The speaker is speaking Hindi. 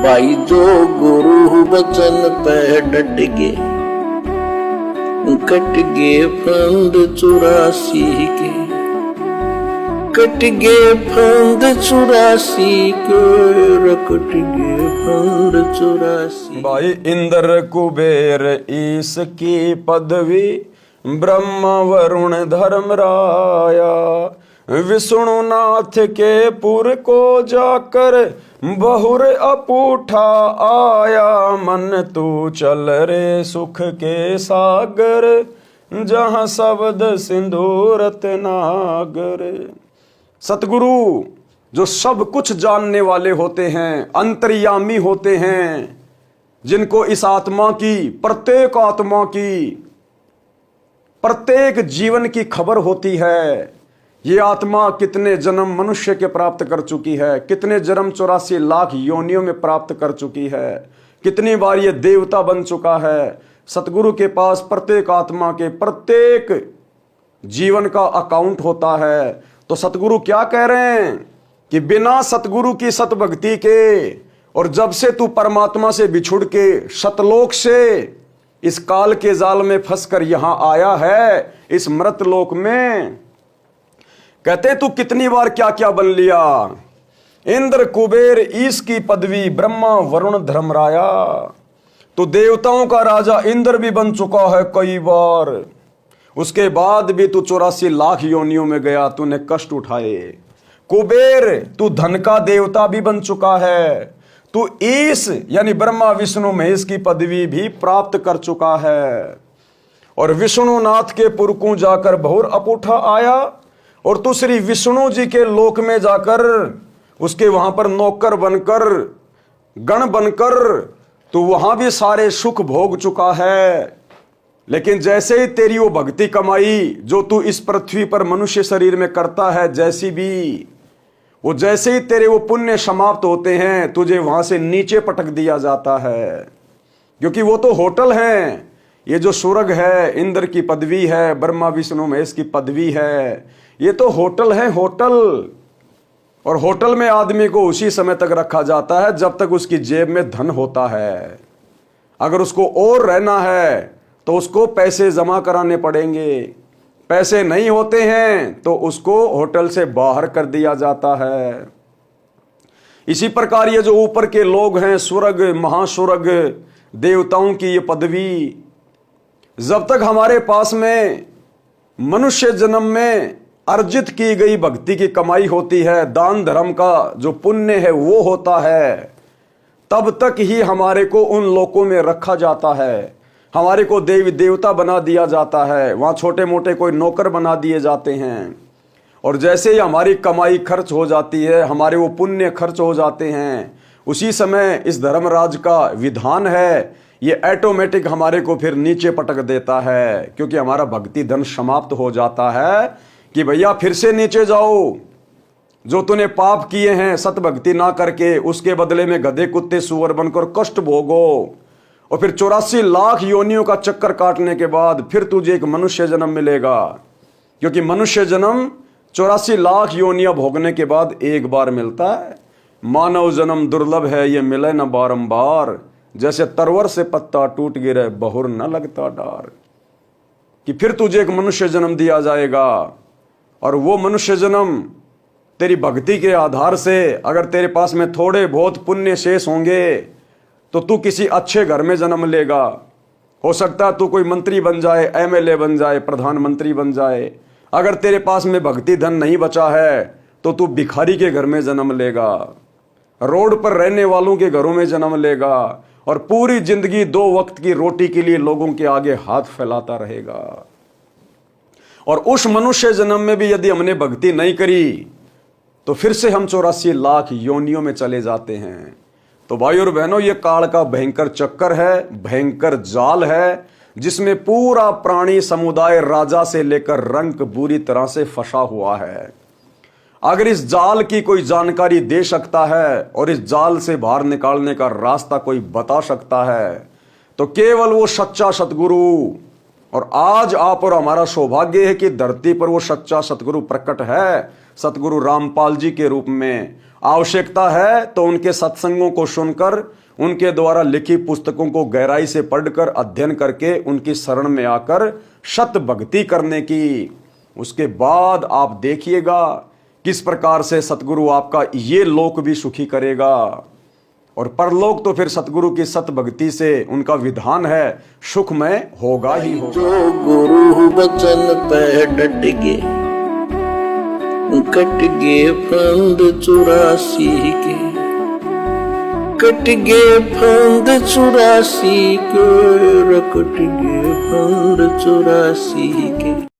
भाई जो गुरु बचन पे डट गे, कट गे फंद 84 के, कट गे फंद 84 के, कट गे फंद 84। भाई इंद्र कुबेर ईश की पदवी, ब्रह्मा वरुण धर्मराया, विष्णुनाथ के पुर को जाकर बहुर अपूठा आया। मन तू चल रे सुख के सागर, जहां शब्द सिंधु रत्नागर। सतगुरु जो सब कुछ जानने वाले होते हैं, अंतर्यामी होते हैं, जिनको इस आत्मा की, प्रत्येक आत्मा की, प्रत्येक जीवन की खबर होती है। ये आत्मा कितने जन्म मनुष्य के प्राप्त कर चुकी है, कितने जन्म 84 लाख योनियों में प्राप्त कर चुकी है, कितनी बार ये देवता बन चुका है। सतगुरु के पास प्रत्येक आत्मा के प्रत्येक जीवन का अकाउंट होता है। तो सतगुरु क्या कह रहे हैं कि बिना सतगुरु की सतभक्ति के, और जब से तू परमात्मा से बिछुड़ के सतलोक से इस काल के जाल में फंसकर यहां आया है, इस मृत लोक में, कहते तू कितनी बार क्या क्या बन लिया। इंद्र कुबेर ईश की पदवी, ब्रह्मा वरुण धर्मराया। तो देवताओं का राजा इंद्र भी बन चुका है कई बार, उसके बाद भी तू 84 लाख योनियों में गया, तूने कष्ट उठाए। कुबेर तू धन का देवता भी बन चुका है, तू ईश यानी ब्रह्मा विष्णु महेश की पदवी भी प्राप्त कर चुका है। और विष्णुनाथ के पुरकू जाकर बहुर अपूठा आया, और तू श्री विष्णु जी के लोक में जाकर उसके वहां पर नौकर बनकर, गण बनकर तू वहां भी सारे सुख भोग चुका है। लेकिन जैसे ही तेरी वो भक्ति कमाई जो तू इस पृथ्वी पर मनुष्य शरीर में करता है, जैसी भी वो, जैसे ही तेरे वो पुण्य समाप्त होते हैं, तुझे वहां से नीचे पटक दिया जाता है। क्योंकि वो तो होटल है, ये जो स्वर्ग है, इंद्र की पदवी है, ब्रह्मा विष्णु महेश की पदवी है, ये तो होटल है, होटल। और होटल में आदमी को उसी समय तक रखा जाता है जब तक उसकी जेब में धन होता है। अगर उसको और रहना है तो उसको पैसे जमा कराने पड़ेंगे, पैसे नहीं होते हैं तो उसको होटल से बाहर कर दिया जाता है। इसी प्रकार ये जो ऊपर के लोग हैं, स्वर्ग, महास्वर्ग, देवताओं की ये पदवी, जब तक हमारे पास में मनुष्य जन्म में अर्जित की गई भक्ति की कमाई होती है, दान धर्म का जो पुण्य है वो होता है, तब तक ही हमारे को उन लोकों में रखा जाता है। हमारे को देवी देवता बना दिया जाता है, वहाँ छोटे मोटे कोई नौकर बना दिए जाते हैं। और जैसे ही हमारी कमाई खर्च हो जाती है, हमारे वो पुण्य खर्च हो जाते हैं, उसी समय इस धर्मराज का विधान है, ये ऑटोमेटिक हमारे को फिर नीचे पटक देता है। क्योंकि हमारा भक्ति धन समाप्त हो जाता है कि भैया फिर से नीचे जाओ, जो तूने पाप किए हैं सतभक्ति ना करके, उसके बदले में गधे कुत्ते सुअर बनकर कष्ट भोगो। और फिर 84 लाख योनियों का चक्कर काटने के बाद फिर तुझे एक मनुष्य जन्म मिलेगा। क्योंकि मनुष्य जन्म 84 लाख योनियां भोगने के बाद एक बार मिलता है। मानव जन्म दुर्लभ है, ये मिले न बारंबार, जैसे तरवर से पत्ता टूट गिरे बहुर न लगता डार। कि फिर तुझे एक मनुष्य जन्म दिया जाएगा, और वो मनुष्य जन्म तेरी भक्ति के आधार से, अगर तेरे पास में थोड़े बहुत पुण्य शेष होंगे तो तू किसी अच्छे घर में जन्म लेगा। हो सकता है तू कोई मंत्री बन जाए, एमएलए बन जाए, प्रधानमंत्री बन जाए। अगर तेरे पास में भक्ति धन नहीं बचा है तो तू भिखारी के घर में जन्म लेगा, रोड पर रहने वालों के घरों में जन्म लेगा, और पूरी जिंदगी 2 वक्त की रोटी के लिए लोगों के आगे हाथ फैलाता रहेगा। और उस मनुष्य जन्म में भी यदि हमने भक्ति नहीं करी तो फिर से हम 84 लाख योनियों में चले जाते हैं। तो भाई और बहनों, ये काल का भयंकर चक्कर है, भयंकर जाल है, जिसमें पूरा प्राणी समुदाय राजा से लेकर रंक बुरी तरह से फंसा हुआ है। अगर इस जाल की कोई जानकारी दे सकता है और इस जाल से बाहर निकालने का रास्ता कोई बता सकता है तो केवल वो सच्चा सतगुरु। और आज आप और हमारा सौभाग्य है कि धरती पर वो सच्चा सतगुरु प्रकट है, सतगुरु रामपाल जी के रूप में। आवश्यकता है तो उनके सत्संगों को सुनकर, उनके द्वारा लिखी पुस्तकों को गहराई से पढ़कर, अध्ययन करके उनकी शरण में आकर शत भक्ति करने की। उसके बाद आप देखिएगा किस प्रकार से सतगुरु आपका ये लोक भी सुखी करेगा, और परलोक तो फिर सतगुरु की सत भक्ति से उनका विधान है सुखमय होगा ही होगा। जो गुरु बचन पे डट गे, कट गे फंद 84 के, कट गे फंद 84 के, कट गे फंद 84 के।